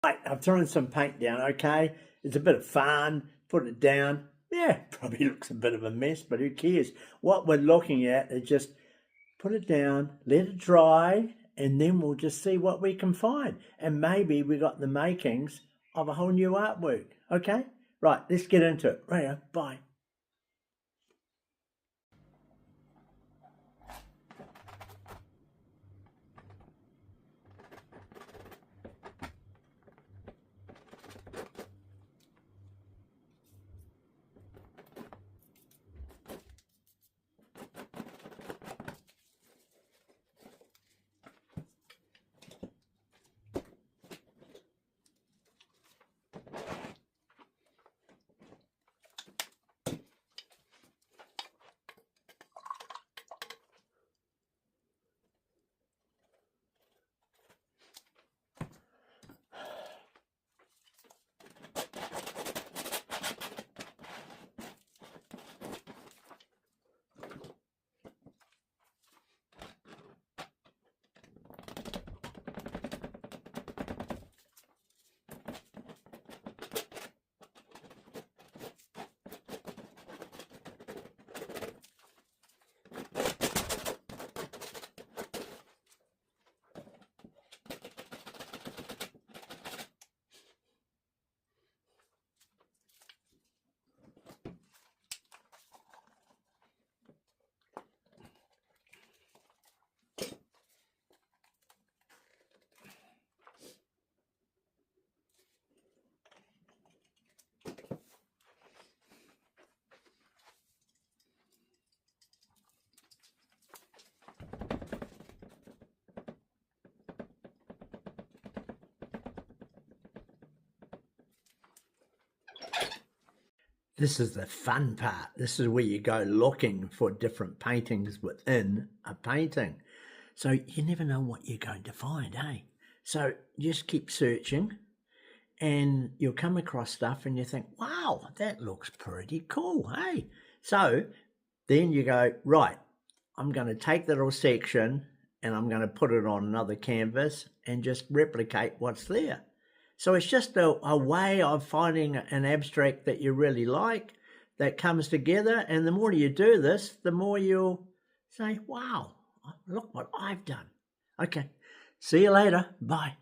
Right, I've thrown some paint down, okay? It's a bit of fun, put it down. Yeah, probably looks a bit of a mess, but who cares? What we're looking at is just put it down, let it dry, and then we'll just see what we can find. And maybe we got the makings of a whole new artwork, okay? Right, let's get into it. Right, bye. This is the fun part. This is where you go looking for different paintings within a painting. So you never know what you're going to find, eh? So just keep searching and you'll come across stuff and you think, wow, that looks pretty cool, hey? So then you go, right, I'm going to take that little section and I'm going to put it on another canvas and just replicate what's there. So it's just a way of finding an abstract that you really like that comes together. And the more you do this, the more you'll say, wow, look what I've done. Okay, see you later. Bye.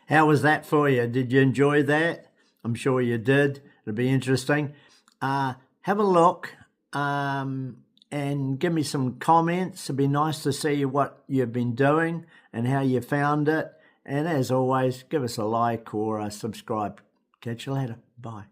How was that for you? Did you enjoy that? I'm sure you did. It'll be interesting. Have a look and give me some comments. It'd be nice to see what you've been doing and how you found it. And as always, give us a like or a subscribe. Catch you later. Bye.